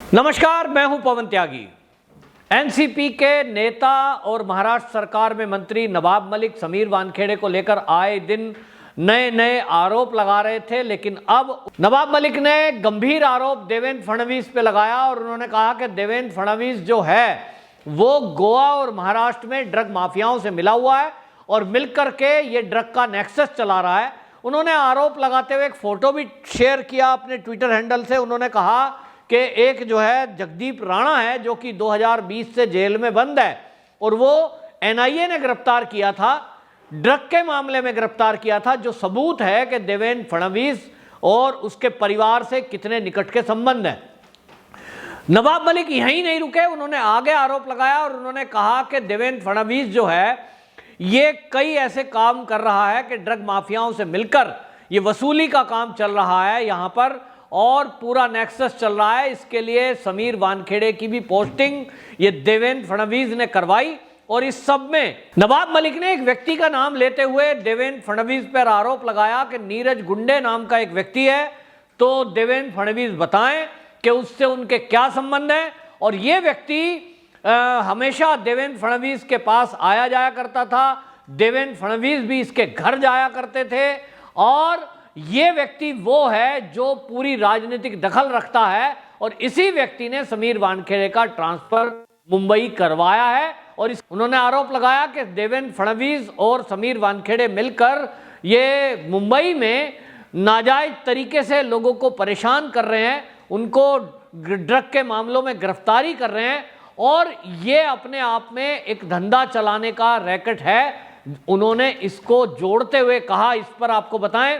नमस्कार, मैं हूं पवन त्यागी। एनसीपी के नेता और महाराष्ट्र सरकार में मंत्री नवाब मलिक समीर वानखेड़े को लेकर आए दिन नए नए आरोप लगा रहे थे, लेकिन अब नवाब मलिक ने गंभीर आरोप देवेंद्र फडणवीस पे लगाया और उन्होंने कहा कि देवेंद्र फडणवीस जो है वो गोवा और महाराष्ट्र में ड्रग माफियाओं से मिला हुआ है और मिलकर के ये ड्रग का नेक्सस चला रहा है। उन्होंने आरोप लगाते हुए एक फोटो भी शेयर किया अपने ट्विटर हैंडल से। उन्होंने कहा कि एक जो है जगदीप राणा है जो कि 2020 से जेल में बंद है और वो एनआईए ने गिरफ्तार किया था, ड्रग के मामले में गिरफ्तार किया था, जो सबूत है कि देवेंद्र फडणवीस और उसके परिवार से कितने निकट के संबंध हैं। नवाब मलिक यहीं नहीं रुके, उन्होंने आगे आरोप लगाया और उन्होंने कहा कि देवेंद्र फडणवीस जो है ये कई ऐसे काम कर रहा है कि ड्रग माफियाओं से मिलकर ये वसूली का काम चल रहा है यहाँ पर और पूरा नेक्सस चल रहा है। इसके लिए समीर वानखेड़े की भी पोस्टिंग ये देवेंद्र फडणवीस ने करवाई और इस सब में नवाब मलिक ने एक व्यक्ति का नाम लेते हुए देवेंद्र फडणवीस पर आरोप लगाया कि नीरज गुंडे नाम का एक व्यक्ति है, तो देवेंद्र फडणवीस बताएं कि उससे उनके क्या संबंध है। और ये व्यक्ति हमेशा देवेंद्र फडणवीस के पास आया जाया करता था, देवेंद्र फडणवीस भी इसके घर जाया करते थे और ये व्यक्ति वो है जो पूरी राजनीतिक दखल रखता है और इसी व्यक्ति ने समीर वानखेड़े का ट्रांसफर मुंबई करवाया है। और उन्होंने आरोप लगाया कि देवेंद्र फडणवीस और समीर वानखेड़े मिलकर ये मुंबई में नाजायज तरीके से लोगों को परेशान कर रहे हैं, उनको ड्रग के मामलों में गिरफ्तारी कर रहे हैं और ये अपने आप में एक धंधा चलाने का रैकेट है। उन्होंने इसको जोड़ते हुए कहा, इस पर आपको बताएं,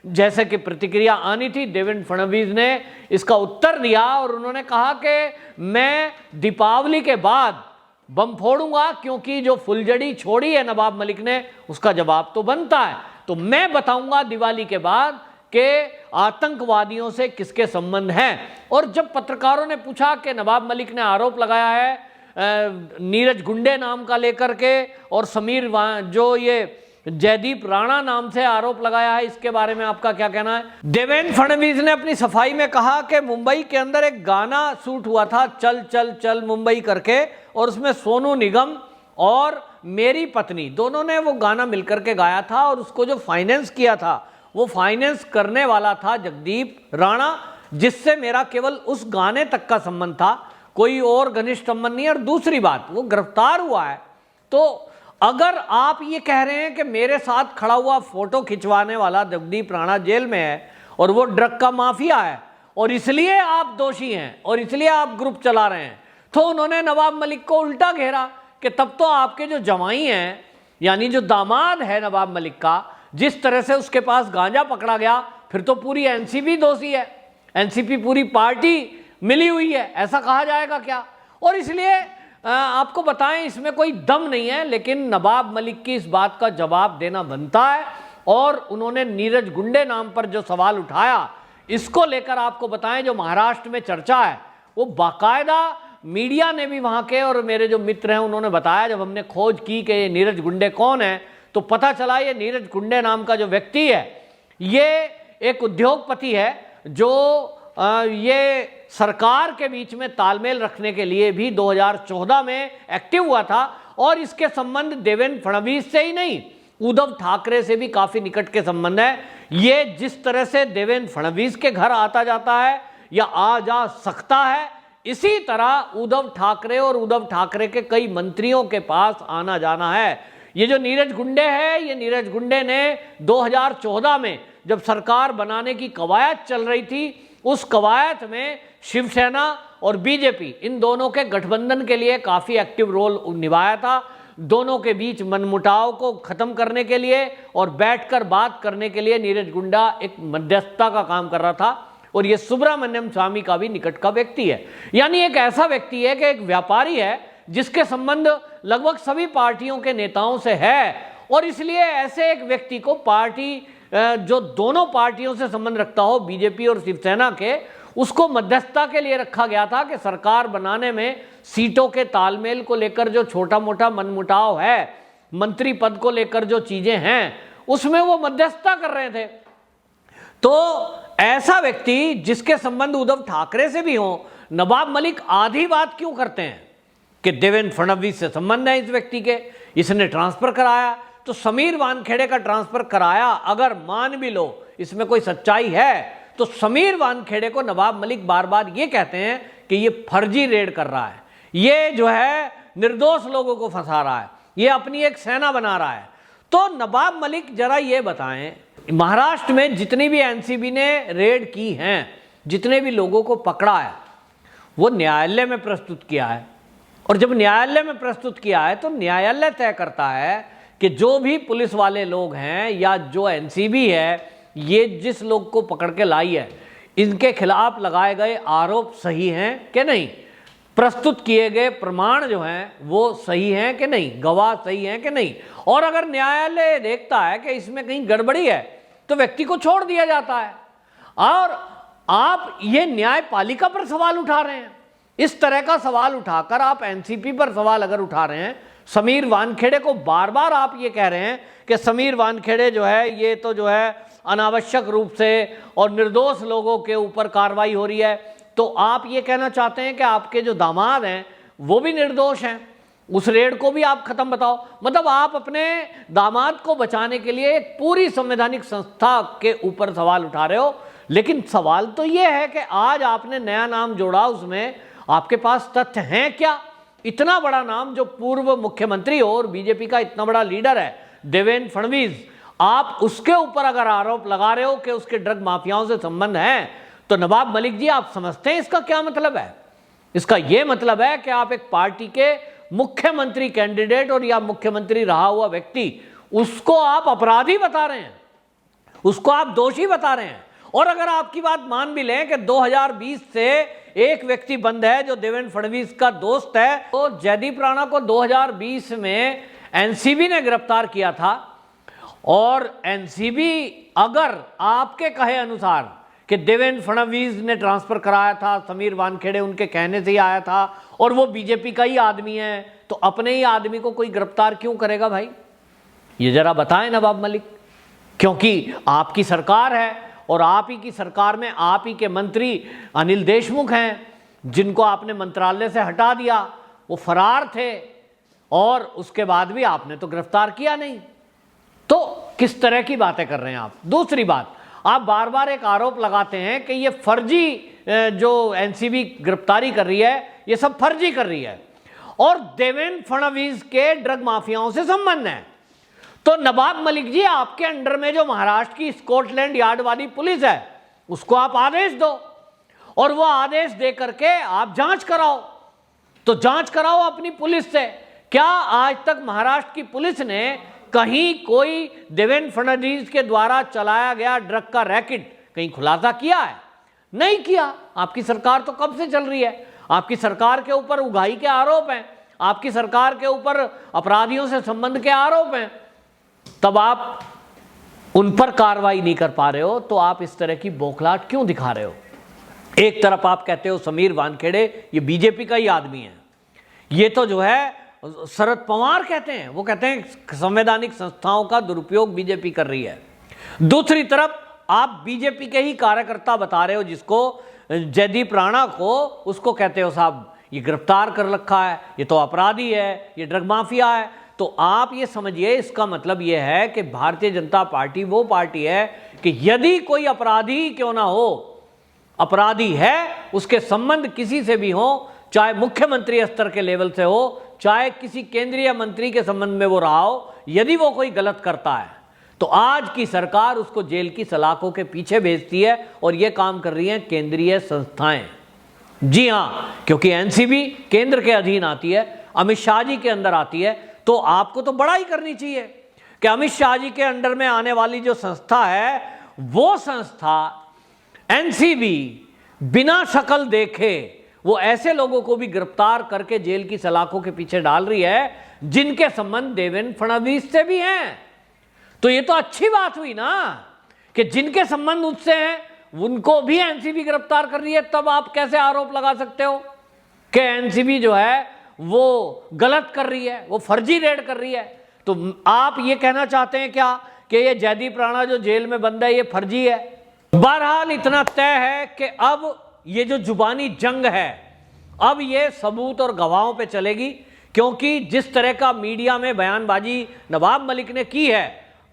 जैसे कि प्रतिक्रिया आनी थी, देवेंद्र फडणवीस ने इसका उत्तर दिया और उन्होंने कहा कि मैं दीपावली के बाद बम फोड़ूंगा, क्योंकि जो फुलझड़ी छोड़ी है नवाब मलिक ने उसका जवाब तो बनता है, तो मैं बताऊंगा दिवाली के बाद कि आतंकवादियों से किसके संबंध हैं। और जब पत्रकारों ने पूछा कि नवाब मलिक ने आरोप लगाया है नीरज गुंडे नाम का लेकर के और समीर जो ये जयदीप राणा नाम से आरोप लगाया है, इसके बारे में आपका क्या कहना है। देवेंद्र फडणवीस ने अपनी सफाई में कहा कि मुंबई के अंदर एक गाना शूट हुआ था चल चल चल मुंबई करके, और उसमें सोनू निगम और मेरी पत्नी दोनों ने वो गाना मिलकर के गाया था और उसको जो फाइनेंस किया था वो फाइनेंस करने वाला था जगदीप राणा, जिससे मेरा केवल उस गाने तक का संबंध था, कोई और घनिष्ठ संबंध नहीं। और दूसरी बात, वो गिरफ्तार हुआ है, तो अगर आप ये कह रहे हैं कि मेरे साथ खड़ा हुआ फोटो खिंचवाने वाला जगदीप राणा जेल में है और वो ड्रग का माफिया है और इसलिए आप दोषी हैं और इसलिए आप ग्रुप चला रहे हैं, तो उन्होंने नवाब मलिक को उल्टा घेरा कि तब तो आपके जो जमाई हैं, यानी जो दामाद है नवाब मलिक का, जिस तरह से उसके पास गांजा पकड़ा गया, फिर तो पूरी एनसीपी दोषी है, एनसीपी पूरी पार्टी मिली हुई है, ऐसा कहा जाएगा क्या। और इसलिए आपको बताएं, इसमें कोई दम नहीं है, लेकिन नवाब मलिक की इस बात का जवाब देना बनता है। और उन्होंने नीरज गुंडे नाम पर जो सवाल उठाया, इसको लेकर आपको बताएं, जो महाराष्ट्र में चर्चा है वो बाकायदा मीडिया ने भी वहाँ के, और मेरे जो मित्र हैं उन्होंने बताया, जब हमने खोज की कि ये नीरज गुंडे कौन है, तो पता चला ये नीरज गुंडे नाम का जो व्यक्ति है ये एक उद्योगपति है जो ये सरकार के बीच में तालमेल रखने के लिए भी 2014 में एक्टिव हुआ था और इसके संबंध देवेंद्र फडणवीस से ही नहीं, उद्धव ठाकरे से भी काफी निकट के संबंध है। ये जिस तरह से देवेंद्र फडणवीस के घर आता जाता है या आ जा सकता है, इसी तरह उद्धव ठाकरे और उद्धव ठाकरे के कई मंत्रियों के पास आना जाना है। ये जो नीरज गुंडे है, ये नीरज गुंडे ने 2014 में जब सरकार बनाने की कवायद चल रही थी, उस कवायद में शिवसेना और बीजेपी, इन दोनों के गठबंधन के लिए काफ़ी एक्टिव रोल निभाया था, दोनों के बीच मनमुटाव को ख़त्म करने के लिए और बैठकर बात करने के लिए नीरज गुंडा एक मध्यस्थता का काम कर रहा था। और ये सुब्रमण्यम स्वामी का भी निकट का व्यक्ति है, यानी एक ऐसा व्यक्ति है कि एक व्यापारी है जिसके संबंध लगभग सभी पार्टियों के नेताओं से है। और इसलिए ऐसे एक व्यक्ति को पार्टी जो दोनों पार्टियों से संबंध रखता हो, बीजेपी और शिवसेना के, उसको मध्यस्थता के लिए रखा गया था कि सरकार बनाने में सीटों के तालमेल को लेकर जो छोटा मोटा मनमुटाव है, मंत्री पद को लेकर जो चीजें हैं, उसमें वो मध्यस्थता कर रहे थे। तो ऐसा व्यक्ति जिसके संबंध उद्धव ठाकरे से भी हो, नवाब मलिक आधी बात क्यों करते हैं कि देवेंद्र फडणवीस से संबंध है इस व्यक्ति के, इसने ट्रांसफर कराया, तो समीर वानखेड़े का ट्रांसफर कराया, अगर मान भी लो इसमें कोई सच्चाई है, तो समीर वानखेड़े को नवाब मलिक बार बार ये कहते हैं कि ये फर्जी रेड कर रहा है, ये जो है निर्दोष लोगों को फंसा रहा है, ये अपनी एक सेना बना रहा है। तो नवाब मलिक जरा ये बताएं, महाराष्ट्र में जितनी भी एनसीबी ने रेड की हैं, जितने भी लोगों को पकड़ा है, वो न्यायालय में प्रस्तुत किया है, और जब न्यायालय में प्रस्तुत किया है तो न्यायालय तय करता है कि जो भी पुलिस वाले लोग हैं या जो एनसीबी है, ये जिस लोग को पकड़ के लाई है, इनके खिलाफ लगाए गए आरोप सही हैं कि नहीं, प्रस्तुत किए गए प्रमाण जो हैं वो सही हैं कि नहीं, गवाह सही हैं कि नहीं। और अगर न्यायालय देखता है कि इसमें कहीं गड़बड़ी है तो व्यक्ति को छोड़ दिया जाता है। और आप ये न्यायपालिका पर सवाल उठा रहे हैं, इस तरह का सवाल उठाकर आप एनसीपी पर सवाल अगर उठा रहे हैं, समीर वानखेड़े को बार बार आप ये कह रहे हैं कि समीर वानखेड़े जो है ये तो जो है अनावश्यक रूप से और निर्दोष लोगों के ऊपर कार्रवाई हो रही है, तो आप ये कहना चाहते हैं कि आपके जो दामाद हैं वो भी निर्दोष हैं, उस रेड को भी आप खत्म बताओ। मतलब आप अपने दामाद को बचाने के लिए एक पूरी संवैधानिक संस्था के ऊपर सवाल उठा रहे हो। लेकिन सवाल तो ये है कि आज आपने नया नाम जोड़ा, उसमें आपके पास तथ्य हैं क्या? इतना बड़ा नाम जो पूर्व मुख्यमंत्री और बीजेपी का इतना बड़ा लीडर है देवेंद्र फडणवीस, आप उसके ऊपर अगर आरोप लगा रहे हो कि उसके ड्रग माफियाओं से संबंध है, तो नवाब मलिक जी आप समझते हैं इसका क्या मतलब है? इसका यह मतलब है कि आप एक पार्टी के मुख्यमंत्री कैंडिडेट और या मुख्यमंत्री रहा हुआ व्यक्ति, उसको आप अपराधी बता रहे हैं, उसको आप दोषी बता रहे हैं। और अगर आपकी बात मान भी लें कि 2020 से एक व्यक्ति बंद है जो देवेंद्र फडणवीस का दोस्त है, तो जयदीप राणा को 2020 में एनसीबी ने गिरफ्तार किया था, और एनसीबी अगर आपके कहे अनुसार कि देवेंद्र फडणवीस ने ट्रांसफर कराया था, समीर वानखेड़े उनके कहने से ही आया था और वो बीजेपी का ही आदमी है, तो अपने ही आदमी को कोई गिरफ्तार क्यों करेगा भाई? ये जरा बताएं नवाब मलिक। क्योंकि आपकी सरकार है और आप ही की सरकार में आप ही के मंत्री अनिल देशमुख हैं, जिनको आपने मंत्रालय से हटा दिया, वो फरार थे और उसके बाद भी आपने तो गिरफ्तार किया नहीं। तो किस तरह की बातें कर रहे हैं आप? दूसरी बात, आप बार बार एक आरोप लगाते हैं कि ये फर्जी जो एनसीबी गिरफ्तारी कर रही है, ये सब फर्जी कर रही है और देवेंद्र फडणवीस के ड्रग माफियाओं से संबंध है। तो नवाब मलिक जी, आपके अंडर में जो महाराष्ट्र की स्कॉटलैंड यार्ड वाली पुलिस है, उसको आप आदेश दो और वो आदेश दे करके आप जांच कराओ। तो जांच कराओ अपनी पुलिस से। क्या आज तक महाराष्ट्र की पुलिस ने कहीं कोई देवेंद्र फडणवीस के द्वारा चलाया गया ड्रग का रैकेट कहीं खुलासा किया है? नहीं किया। आपकी सरकार तो कब से चल रही है, आपकी सरकार के ऊपर उगाही के आरोप हैं, आपकी सरकार के ऊपर अपराधियों से संबंध के आरोप हैं, तब आप उन पर कार्रवाई नहीं कर पा रहे हो, तो आप इस तरह की बौखलाहट क्यों दिखा रहे हो? एक तरफ आप कहते हो समीर वानखेड़े ये बीजेपी का ही आदमी है, ये तो जो है शरद पवार कहते हैं, वो कहते हैं संवैधानिक संस्थाओं का दुरुपयोग बीजेपी कर रही है। दूसरी तरफ आप बीजेपी के ही कार्यकर्ता बता रहे हो, जिसको जयदीप राणा को, उसको कहते हो साहब ये गिरफ्तार कर रखा है, ये तो अपराधी है, ये ड्रग माफिया है। तो आप ये समझिए, इसका मतलब ये है कि भारतीय जनता पार्टी वो पार्टी है कि यदि कोई अपराधी क्यों ना हो, अपराधी है, उसके संबंध किसी से भी हो, चाहे मुख्यमंत्री स्तर के लेवल से हो, चाहे किसी केंद्रीय मंत्री के संबंध में वो रहा हो, यदि वो कोई गलत करता है तो आज की सरकार उसको जेल की सलाखों के पीछे भेजती है, और ये काम कर रही हैं केंद्रीय संस्थाएं। जी हाँ, क्योंकि एनसीबी केंद्र के अधीन आती है, अमित शाह जी के अंदर आती है, तो आपको तो बड़ाई करनी चाहिए कि अमित शाह जी के अंडर में आने वाली जो संस्था है, वो संस्था एनसीबी बिना शक्ल देखे वो ऐसे लोगों को भी गिरफ्तार करके जेल की सलाखों के पीछे डाल रही है जिनके संबंध देवेंद्र फडणवीस से भी हैं। तो ये तो अच्छी बात हुई ना कि जिनके संबंध उससे हैं उनको भी एनसीबी गिरफ्तार कर रही है। तब आप कैसे आरोप लगा सकते हो कि एनसीबी जो है वो गलत कर रही है, वो फर्जी रेड कर रही है? तो आप ये कहना चाहते हैं क्या कि ये जयदीप राणा जो जेल में बंद है ये फर्जी है? बहरहाल इतना तय है कि अब ये जो जुबानी जंग है अब ये सबूत और गवाहों पे चलेगी, क्योंकि जिस तरह का मीडिया में बयानबाजी नवाब मलिक ने की है,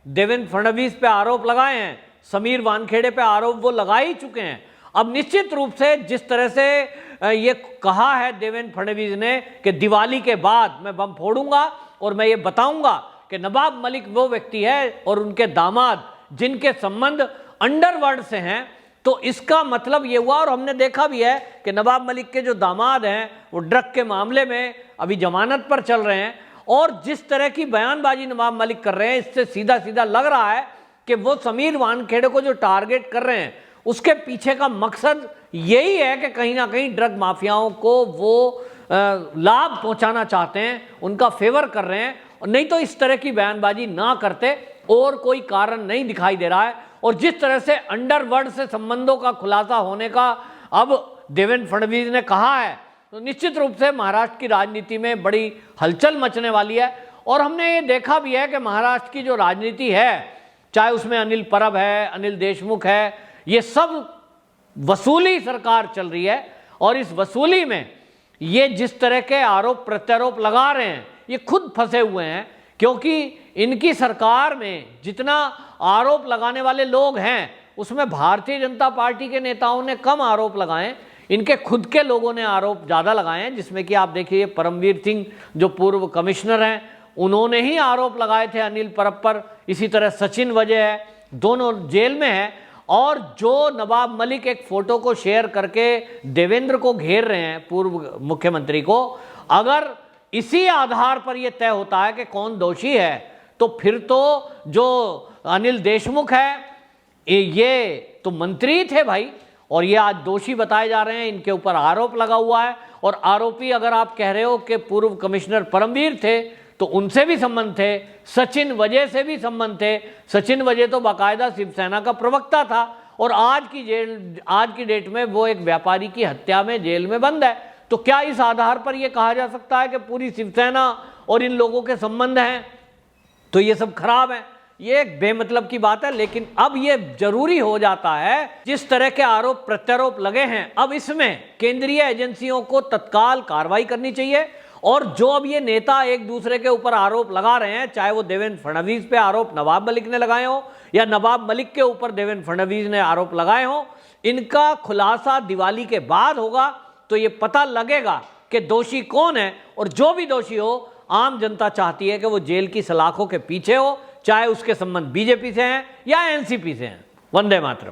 देवेंद्र फडणवीस पे आरोप लगाए हैं, समीर वानखेड़े पे आरोप वो लगा ही चुके हैं। अब निश्चित रूप से जिस तरह से ये कहा है देवेंद्र फडणवीस ने कि दिवाली के बाद मैं बम फोड़ूंगा और मैं ये बताऊंगा कि नवाब मलिक वो व्यक्ति है और उनके दामाद जिनके संबंध अंडरवर्ल्ड से हैं, तो इसका मतलब ये हुआ, और हमने देखा भी है कि नवाब मलिक के जो दामाद हैं वो ड्रग के मामले में अभी जमानत पर चल रहे हैं, और जिस तरह की बयानबाजी नवाब मलिक कर रहे हैं इससे सीधा सीधा लग रहा है कि वो समीर वानखेड़े को जो टारगेट कर रहे हैं उसके पीछे का मकसद यही है कि कहीं ना कहीं ड्रग माफियाओं को वो लाभ पहुंचाना चाहते हैं, उनका फेवर कर रहे हैं। नहीं तो इस तरह की बयानबाजी ना करते, और कोई कारण नहीं दिखाई दे रहा है। और जिस तरह से अंडरवर्ल्ड से संबंधों का खुलासा होने का अब देवेंद्र फडणवीस ने कहा है, तो निश्चित रूप से महाराष्ट्र की राजनीति में बड़ी हलचल मचने वाली है। और हमने ये देखा भी है कि महाराष्ट्र की जो राजनीति है, चाहे उसमें अनिल परब है, अनिल देशमुख है, ये सब वसूली सरकार चल रही है, और इस वसूली में ये जिस तरह के आरोप प्रत्यारोप लगा रहे हैं ये खुद फंसे हुए हैं, क्योंकि इनकी सरकार में जितना आरोप लगाने वाले लोग हैं उसमें भारतीय जनता पार्टी के नेताओं ने कम आरोप लगाए, इनके खुद के लोगों ने आरोप ज़्यादा लगाए हैं। जिसमें कि आप देखिए परमवीर सिंह जो पूर्व कमिश्नर हैं उन्होंने ही आरोप लगाए थे अनिल परब पर, इसी तरह सचिन वजह है, दोनों जेल में है। और जो नवाब मलिक एक फोटो को शेयर करके देवेंद्र को घेर रहे हैं, पूर्व मुख्यमंत्री को, अगर इसी आधार पर यह तय होता है कि कौन दोषी है, तो फिर तो जो अनिल देशमुख है ये तो मंत्री थे भाई, और ये आज दोषी बताए जा रहे हैं, इनके ऊपर आरोप लगा हुआ है। और आरोपी अगर आप कह रहे हो कि पूर्व कमिश्नर परमवीर थे तो उनसे भी संबंध थे, सचिन वजह से भी संबंध थे। सचिन वजह तो बाकायदा शिवसेना का प्रवक्ता था, और आज की डेट में वो एक व्यापारी की हत्या में जेल में बंद है। तो क्या इस आधार पर यह कहा जा सकता है कि पूरी शिवसेना और इन लोगों के संबंध हैं? तो ये सब खराब है, ये एक बेमतलब की बात है। लेकिन अब ये जरूरी हो जाता है, जिस तरह के आरोप प्रत्यारोप लगे हैं, अब इसमें केंद्रीय एजेंसियों को तत्काल कार्रवाई करनी चाहिए। और जो अब ये नेता एक दूसरे के ऊपर आरोप लगा रहे हैं, चाहे वो देवेंद्र फडणवीस पे आरोप नवाब मलिक ने लगाए हो या नवाब मलिक के ऊपर देवेंद्र फडणवीस ने आरोप लगाए हो, इनका खुलासा दिवाली के बाद होगा तो ये पता लगेगा कि दोषी कौन है। और जो भी दोषी हो, आम जनता चाहती है कि वो जेल की सलाखों के पीछे हो, चाहे उसके संबंध बीजेपी से हैं या एनसीपी से हैं। वंदे मातरम।